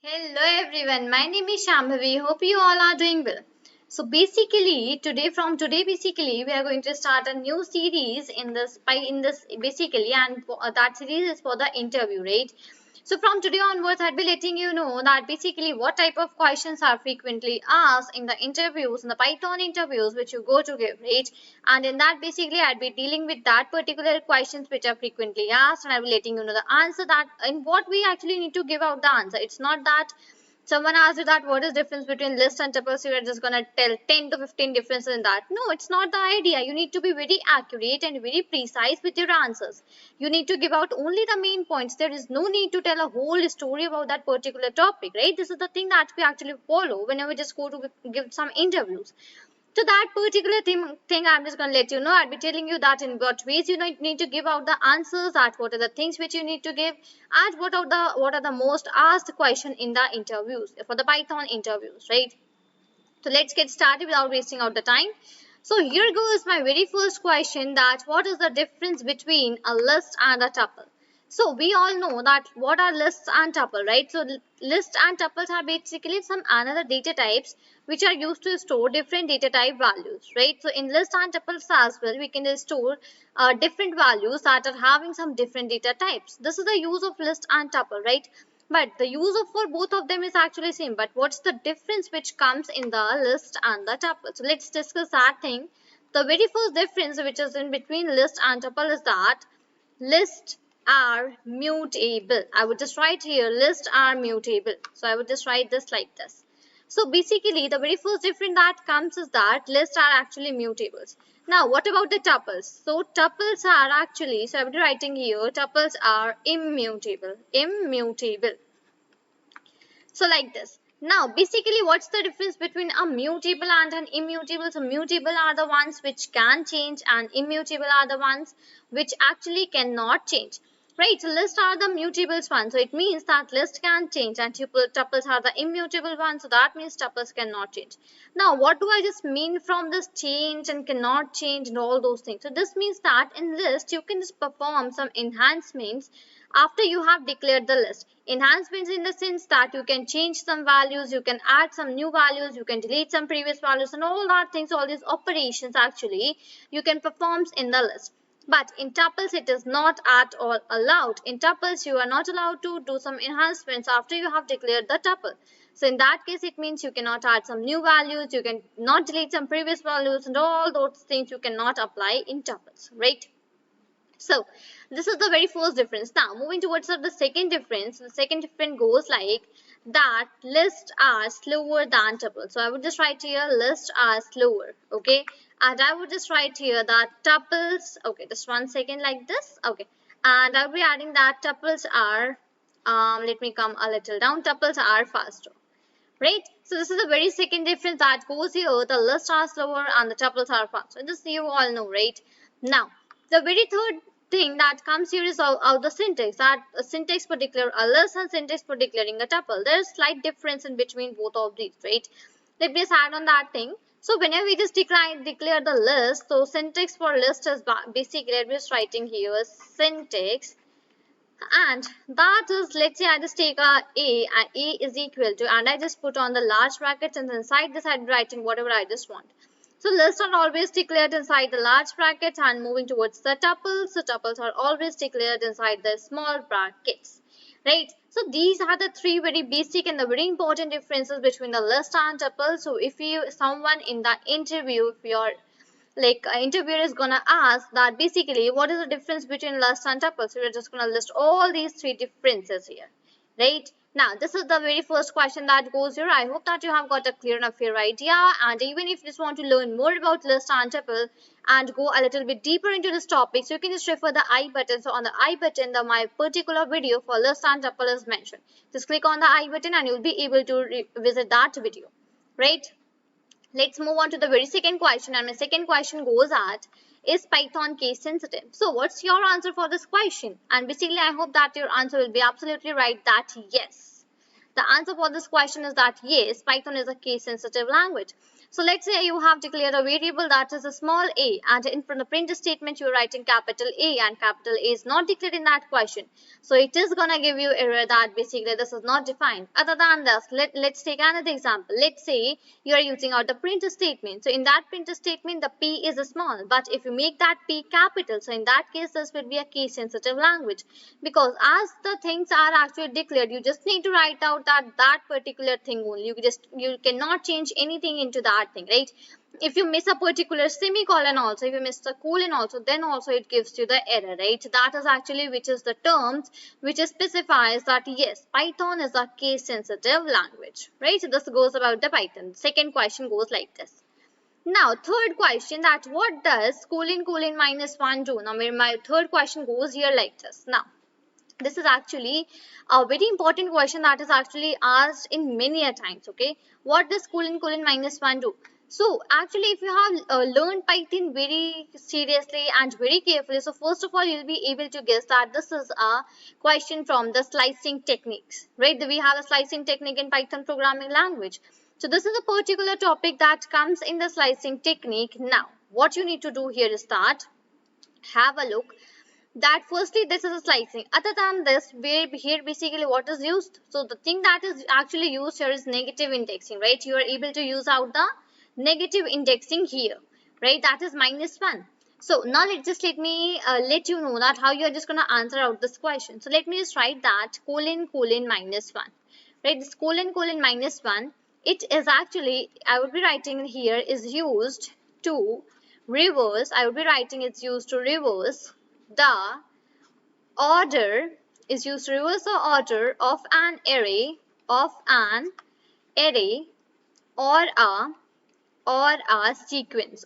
Hello everyone, my name is Shambhavi. Hope you all are doing well. So basically we are going to start a new series and that series is for the interview, right? So from today onwards, I'll be letting you know that basically what type of questions are frequently asked in the interviews, in the Python interviews which you go to give, right? And in that basically I'll be dealing with that particular questions which are frequently asked, and I'll be letting you know the answer that in what we actually need to give out the answer. It's not that someone asks you that what is difference between list and tuple, so you're just gonna tell 10 to 15 differences in that. No, it's not the idea. You need to be very accurate and very precise with your answers. You need to give out only the main points. There is no need to tell a whole story about that particular topic, right? This is the thing that we actually follow whenever we just go to give some interviews. So that particular thing I'm just going to let you know. I'll be telling you that in what ways you need to give out the answers, that what are the things which you need to give, and what are the most asked question in the interviews for the Python interviews, right? So let's get started without wasting out the time. So here goes my very first question, that what is the difference between a list and a tuple? So we all know that what are lists and tuple, right? So lists and tuples are basically some another data types which are used to store different data type values, right? So in list and tuples as well, we can store different values that are having some different data types. This is the use of list and tuple, right? But the use of for both of them is actually same. But what's the difference which comes in the list and the tuple? So let's discuss that thing. The very first difference which is in between list and tuple is that lists are mutable. I would just write here lists are mutable. So I would just write this like this. So basically the very first difference that comes is that lists are actually mutables. Now what about the tuples? So tuples are actually, so I would be writing here tuples are immutable. Immutable. So like this. Now basically what's the difference between a mutable and an immutable? So mutable are the ones which can change and immutable are the ones which actually cannot change. Right, so lists are the mutables one. So it means that list can change and tuples are the immutable one. So that means tuples cannot change. Now what do I just mean from this change and cannot change and all those things? So this means that in list you can just perform some enhancements after you have declared the list. Enhancements in the sense that you can change some values, you can add some new values, you can delete some previous values, and all that things, all these operations actually you can perform in the list. But in tuples it is not at all allowed. In tuples you are not allowed to do some enhancements after you have declared the tuple. So in that case it means you cannot add some new values, you can not delete some previous values, and all those things you cannot apply in tuples, right? So this is the very first difference. Now moving towards the second difference. The second difference goes like that lists are slower than tuples. So I would just write here lists are slower. Okay. And I would just write here that tuples. Okay, just 1 second like this. Okay. And I'll be adding that tuples are let me come a little down. Tuples are faster. Right? So this is the very second difference that goes here. The lists are slower and the tuples are faster. This you all know, right? Now the very third thing that comes here is out the syntax, that syntax for declare a list and syntax for declaring a tuple. There is slight difference in between both of these, right? Let me just add on that thing. So whenever we just declare the list, so syntax for list is basically, I'm just writing here syntax, and that is, let's say I just take a and a is equal to, and I just put on the large brackets, and inside this I'm writing whatever I just want. So lists are always declared inside the large brackets, and moving towards the tuples, so tuples are always declared inside the small brackets, right? So these are the three very basic and the very important differences between the list and tuple. So if someone in the interview, if you're like interviewer is gonna ask that basically what is the difference between list and tuple, so we're just gonna list all these three differences here, right? Now this is the very first question that goes here. I hope that you have got a clear enough fair idea, and even if you just want to learn more about list and tuple and go a little bit deeper into this topic, so you can just refer the I button. So on the I button, my particular video for list and tuple is mentioned. Just click on the I button and you'll be able to visit that video, right? Let's move on to the very second question, and my second question goes at, is Python case sensitive? So what's your answer for this question? And basically I hope that your answer will be absolutely right, that yes. The answer for this question is that yes, Python is a case sensitive language. So let's say you have declared a variable that is a small a, and in the print statement you are writing capital A, and capital A is not declared in that question. So it is gonna give you error that basically this is not defined. Other than this, let's take another example. Let's say you are using out the print statement. So in that print statement the P is small, but if you make that P capital, so in that case this will be a case sensitive language, because as the things are actually declared, you just need to write out that particular thing only. You cannot change anything into that thing, right? If you miss a particular semicolon also, if you miss the colon also, then also it gives you the error, right? That is actually which is the terms which specifies that yes, Python is a case sensitive language, right? So this goes about the Python. Second question goes like this. Now, third question, that what does colon colon minus 1 do? Now, my third question goes here like this. Now, this is actually a very important question that is actually asked in many a times. Okay, what does colon colon minus 1 do? So actually if you have learned Python very seriously and very carefully, so first of all you'll be able to guess that this is a question from the slicing techniques, right? We have a slicing technique in Python programming language. So this is a particular topic that comes in the slicing technique. Now what you need to do here is that have a look that firstly this is a slicing. Other than this, where here basically what is used, so the thing that is actually used here is negative indexing, right? You are able to use out the negative indexing here, right? That is -1. So now let me let you know that how you are just going to answer out this question. So let me just write that colon colon -1, right? This colon colon -1, it is actually, I would be writing here, is used to reverse, I would be writing it's used to reverse the order, is used to reverse the order of an array or a sequence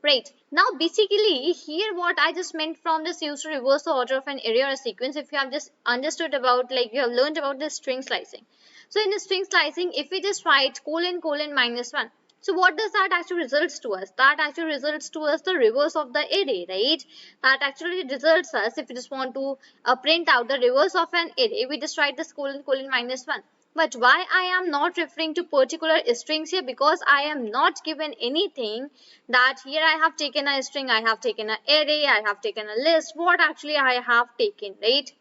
right? Now basically here what I just meant from this used to reverse the order of an array or a sequence, if you have just understood about, like you have learned about the string slicing. So in the string slicing, if we just write colon colon -1, so what does that actually results to us? That actually results to us the reverse of the array, right? That actually results us, if you just want to print out the reverse of an array, we just write this colon colon -1. But why I am not referring to particular strings here? Because I am not given anything that here I have taken a string, I have taken an array, I have taken a list, what actually I have taken, right?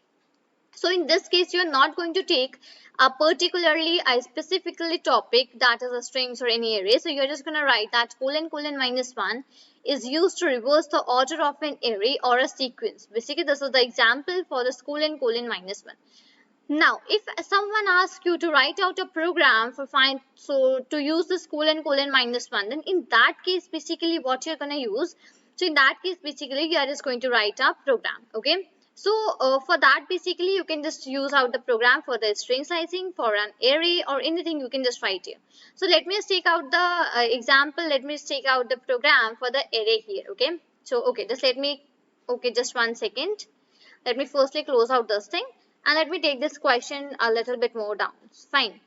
So in this case, you are not going to take a specifically topic that is a strings or any array. So you're just going to write that colon colon -1 is used to reverse the order of an array or a sequence. Basically, this is the example for the colon colon -1. Now, if someone asks you to write out a program to use this colon colon -1, then in that case, basically what you're going to use. So in that case, basically you are just going to write a program. Okay. So for that, basically you can just use out the program for the string slicing, for an array or anything you can just write here. So let me just take out the example. Let me just take out the program for the array here. Okay. So okay, just 1 second. Let me firstly close out this thing. And let me take this question a little bit more down. Fine.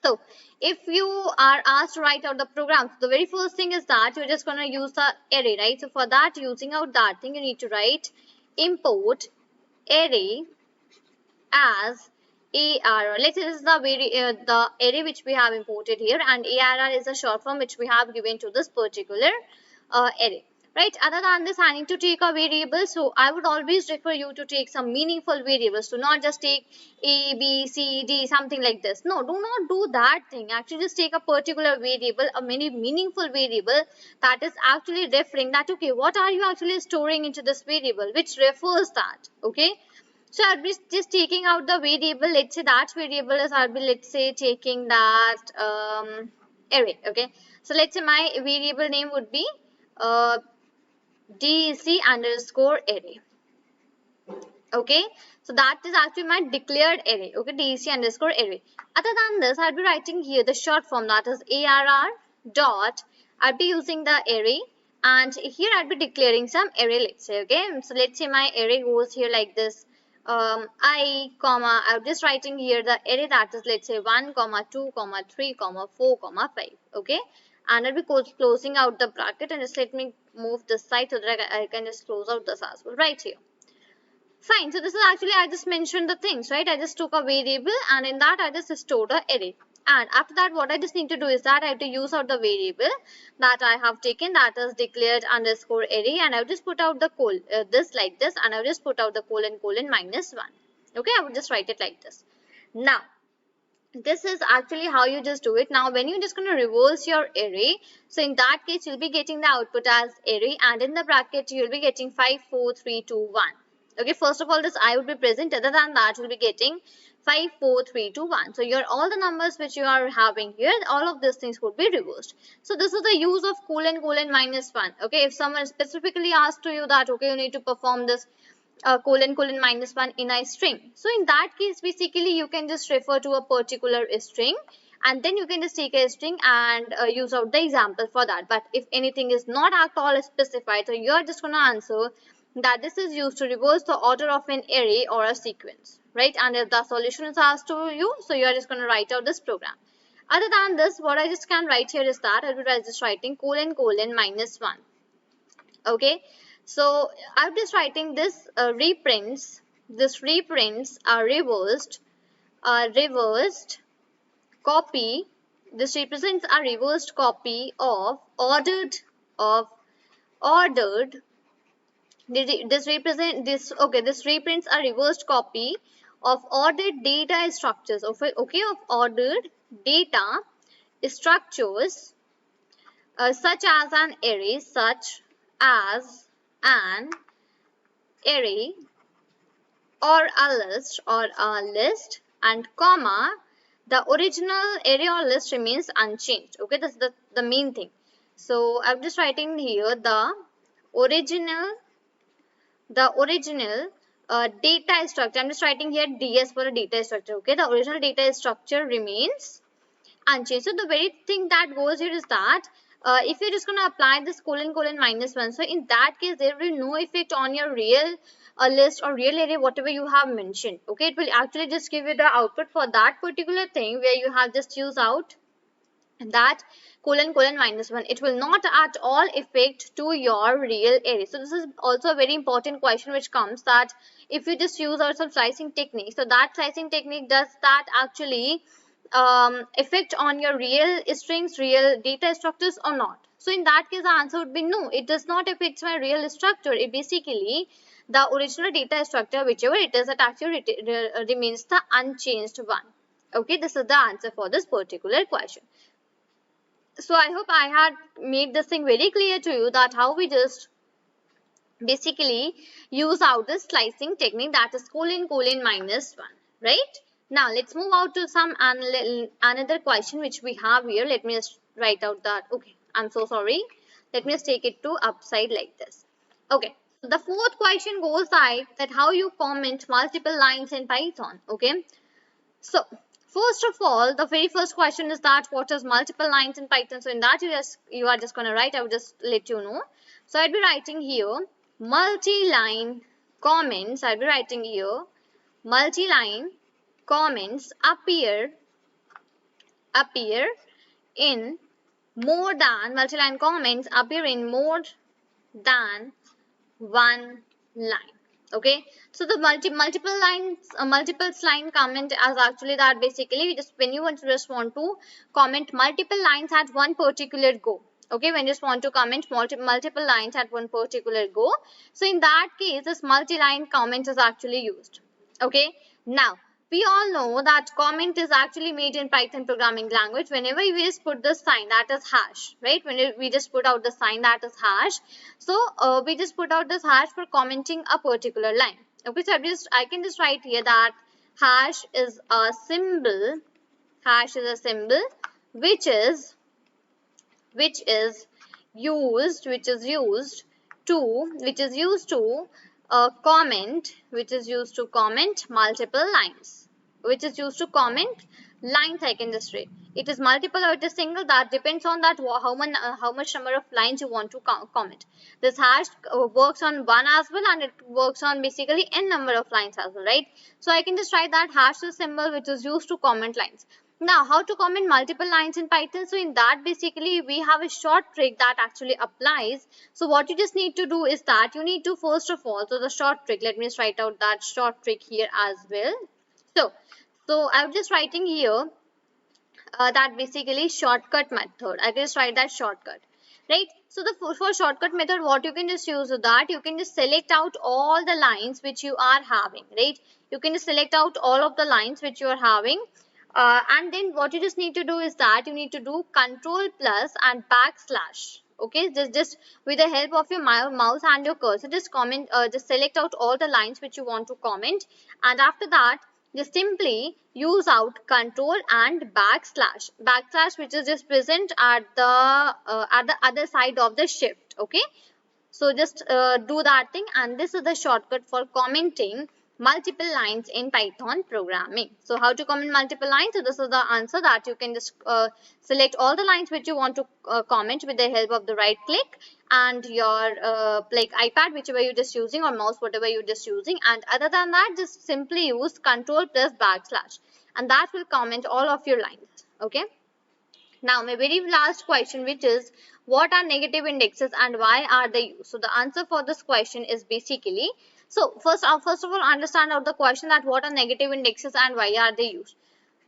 So if you are asked to write out the program, the very first thing is that you're just going to use the array, right? So for that, using out that thing, you need to write import array as ARR. Let's say this is the array which we have imported here, and ARR is a short form which we have given to this particular array. Right, other than this, I need to take a variable. So I would always refer you to take some meaningful variables, to not just take A, B, C, D, something like this. No, do not do that thing. Actually, just take a particular variable, a meaningful variable that is actually referring that, okay, what are you actually storing into this variable, which refers that, okay? So I'll be just taking out the variable. Let's say that variable is, I'll be, let's say, taking that array, okay? So let's say my variable name would be dec_array. Okay, so that is actually my declared array. Okay, dec_array. Other than this, I'll be writing here the short form, that is ARR dot. I'll be using the array, and here I'll be declaring some array. Let's say, okay, so let's say my array goes here like this. I'm just writing here the array that is, let's say, 1, 2, 3, 4, 5. Okay, and I'll be closing out the bracket, and just let me move this side so that I can just close out this as well right here. Fine. So this is actually, I just mentioned the things, right? I just took a variable and in that I just stored a array. And after that, what I just need to do is that I have to use out the variable that I have taken, that is declared underscore array, and I have just put out the this like this, and I have just put out the colon -1. Okay, I would just write it like this. Now, this is actually how you just do it. Now when you're just going to reverse your array, so in that case you'll be getting the output as array, and in the bracket you'll be getting 5 4 3 2 1. Okay, first of all this I would be present, other than that you'll be getting 5 4 3 2 1. So your all the numbers which you are having here, all of these things would be reversed. So this is the use of colon -1. Okay, if someone specifically asks to you that okay, you need to perform this colon -1 in a string. So in that case, basically you can just refer to a particular string, and then you can just take a string and use out the example for that. But if anything is not at all specified, so you are just going to answer that this is used to reverse the order of an array or a sequence, right? And if the solution is asked to you, so you are just going to write out this program. Other than this, what I just can write here is that I will just writing colon -1. Okay, so I'm just writing this reprints are reversed copy. This represents a reversed copy of ordered. This reprints a reversed copy of ordered data structures of ordered data structures, such as an array, as an array or a list, and comma, the original array or list remains unchanged. Okay, that's the main thing. So I'm just writing here the original data structure. I'm just writing here DS for the data structure. Okay, the original data structure remains unchanged. So the very thing that goes here is that if you're just going to apply this colon -1, so in that case there will be no effect on your real list or real array, whatever you have mentioned. Okay, it will actually just give you the output for that particular thing where you have just used out that colon -1. It will not at all affect to your real array. So this is also a very important question which comes, that if you just use out some slicing technique, so that slicing technique, does that actually effect on your real strings, real data structures or not? So in that case the answer would be no, it does not affect my real structure. It basically, the original data structure, whichever it is, it actually remains the unchanged one. Okay, this is the answer for this particular question. So I hope I had made this thing very clear to you, that how we just basically use out the slicing technique, that is colon -1, right? Now let's move out to some another question which we have here. Let me just write out that. Okay, I'm so sorry. Let me just take it to upside like this. Okay, the fourth question goes like that, how you comment multiple lines in Python. Okay, so first of all, the very first question is that what is multiple lines in Python? So in that you are just going to write. I will just let you know. So I'll be writing here multi-line comments. I'll be writing here multi-line comments appear in more than multi-line comments appear in more than one line. Okay, so the multiple line comment as actually that basically just when you just want to comment multiple lines at one particular go. Okay, when you just want to comment multiple lines at one particular go, so in that case this multi-line comment is actually used. Okay, now we all know that comment is actually made in Python programming language whenever we just put the sign, that is hash, right? When we just put out the sign, that is hash. So we just put out this hash for commenting a particular line. Okay, so I can just write here that hash is a symbol. Hash is a symbol which is used to comment multiple lines, I can just say. It is multiple or it is single, that depends on that how much number of lines you want to comment. This hash works on one as well, and it works on basically n number of lines as well, right? So I can just write that hash is symbol which is used to comment lines. Now, how to comment multiple lines in Python? So in that, basically, we have a short trick that actually applies. So what you just need to do is that you need to, first of all, so the short trick, let me just write out that short trick here as well. So I'm just writing here that basically shortcut method. I just write that shortcut, right? So the for shortcut method, what you can just use is that you can just select out all the lines which you are having, right? You can just select out all of the lines which you are having, and then what you just need to do is that you need to do control plus and backslash. Okay, just with the help of your mouse and your cursor, just comment, just select out all the lines which you want to comment, and after that just simply use out control and backslash, which is just present at the other side of the shift. Okay, so just do that thing, and this is the shortcut for commenting multiple lines in Python programming. So how to comment multiple lines? So this is the answer, that you can just select all the lines which you want to comment with the help of the right click and your like iPad, whichever you're just using, or mouse, whatever you're just using. And other than that, just simply use control plus backslash, and that will comment all of your lines. Okay. Now, my very last question, which is what are negative indexes and why are they used? So the answer for this question is basically, so first of all, understand out the question that what are negative indexes and why are they used.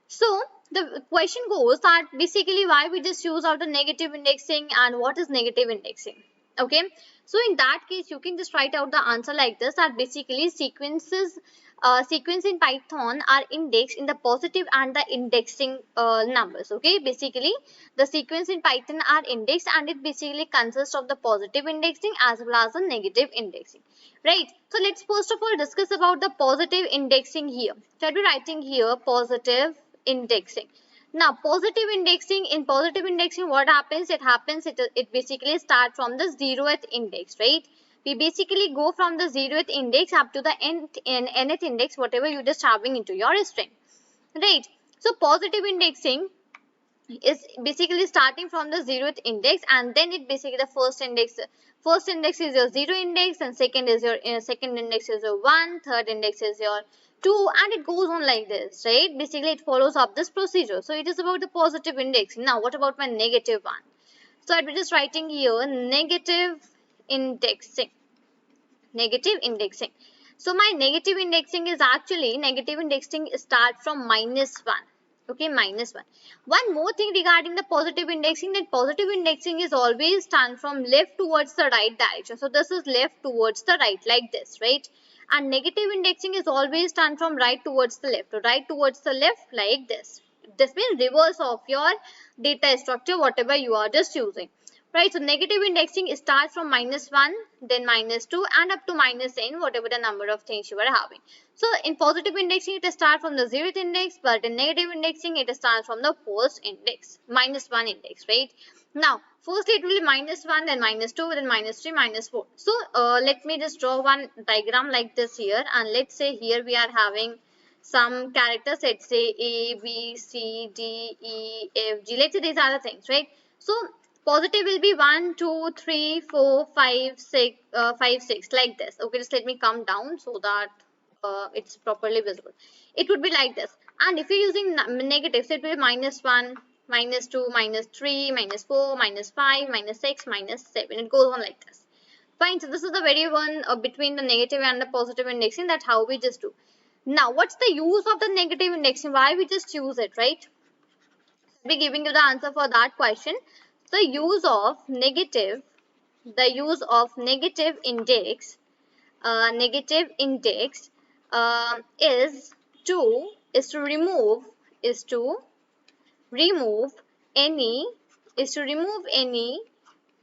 So the question goes that basically why we just use out the negative indexing and what is negative indexing. Okay, so in that case you can just write out the answer like this, that basically sequence in Python are indexed in the positive and the indexing numbers. Okay, basically the sequence in Python are indexed, and it basically consists of the positive indexing as well as the negative indexing, right? So let's first of all discuss about the positive indexing here. So I'll be writing here positive indexing. Now positive indexing, in positive indexing what happens, it basically starts from the 0th index, right? We basically go from the 0th index up to the nth index, whatever you just having into your string, right? So positive indexing is basically starting from the 0th index, and then it basically the first index is your 0 index, and second is your second index is your 1, third index is your 2, and it goes on like this, right? Basically it follows up this procedure. So it is about the positive indexing. Now what about my negative one? So I'll be just writing here negative indexing. Negative indexing. So my negative indexing is actually, negative indexing start from -1. Okay, -1. One more thing regarding the positive indexing, that positive indexing is always stand from left towards the right direction. So this is left towards the right like this, right? And negative indexing is always stand from right towards the left, right towards the left like this. This means reverse of your data structure, whatever you are just using. Right, so negative indexing starts from -1, then -2, and up to -n, whatever the number of things you are having. So in positive indexing, it starts from the 0th index, but in negative indexing, it starts from the first index, -1 index, right? Now, firstly, it will be -1, then -2, then -3, -4. So let me just draw one diagram like this here, and let's say here we are having some characters, let's say A, B, C, D, E, F, G. Let's say these are the things, right? So positive will be 1, 2, 3, 4, 5, 6, 5, 6 like this. Okay, just let me come down so that it's properly visible. It would be like this. And if you're using negatives, it will be -1, -2, -3, -4, -5, -6, -7. It goes on like this. Fine. So this is the very one between the negative and the positive indexing. That's how we just do. Now, what's the use of the negative indexing? Why we just use it, right? I'll be giving you the answer for that question. The use of negative index, negative index is to remove remove any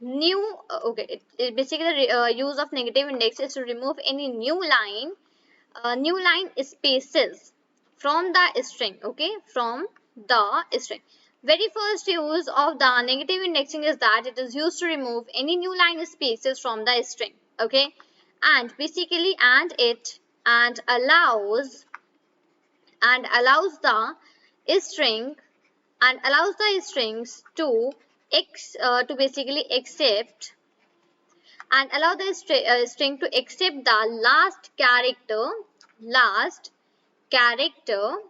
new okay, basically the use of negative index is to remove any new line spaces from the string. Okay, from the string. Very first use of the negative indexing is that it is used to remove any new line spaces from the string. Okay, and basically and allows the string allows the strings to basically accept, and allow the string to accept the last character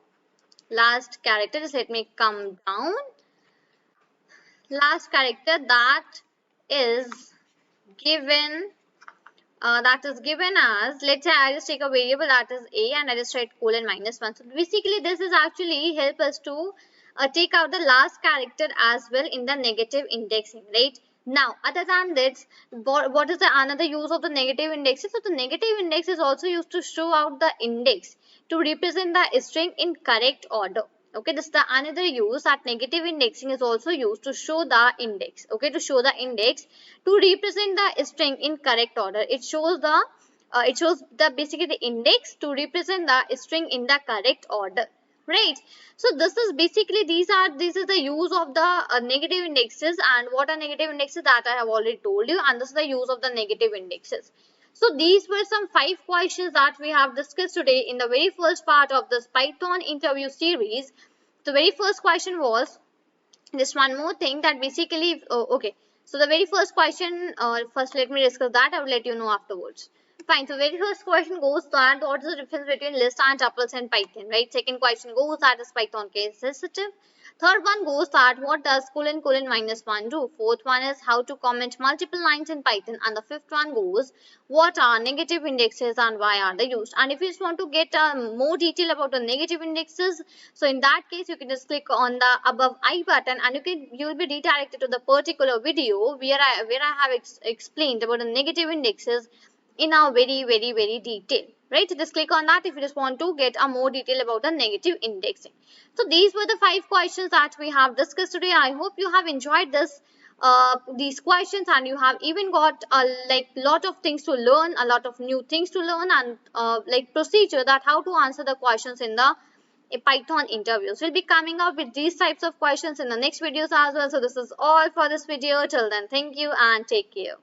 Last character, just let me come down. Last character is given given as, let's say I just take a variable that is a and I just write colon -1. So basically this is actually help us to take out the last character as well in the negative indexing, right? Now other than this, what is the another use of the negative indexes? So the negative index is also used to show out the index to represent the string in correct order. Okay, this is the another use that negative indexing is also used to show the index. Okay, to show the index to represent the string in correct order. It shows the basically the index to represent the string in the correct order, right? So this is basically this is the use of the negative indexes. And what are negative indexes, that I have already told you, and this is the use of the negative indexes. So these were some 5 questions that we have discussed today in the very first part of this Python interview series. The very first question was just one more thing, that basically okay, so the very first question, first let me discuss that, I will let you know afterwards. Fine, so very first question goes that what is the difference between list and tuples and Python, right? Second question goes that is Python case sensitive. Third one goes that what does colon colon -1 do? Fourth one is how to comment multiple lines in Python. And the fifth one goes what are negative indexes and why are they used? And if you just want to get more detail about the negative indexes, so in that case you can just click on the above I button and you will be redirected to the particular video where I have explained about the negative indexes in a very detail, right? So just click on that if you just want to get a more detail about the negative indexing. So these were the 5 questions that we have discussed today. I hope you have enjoyed these questions, and you have even got a lot of things to learn, a lot of new things to learn, and like procedure that how to answer the questions in the Python interviews. We'll be coming up with these types of questions in the next videos as well. So this is all for this video. Till then, thank you and take care.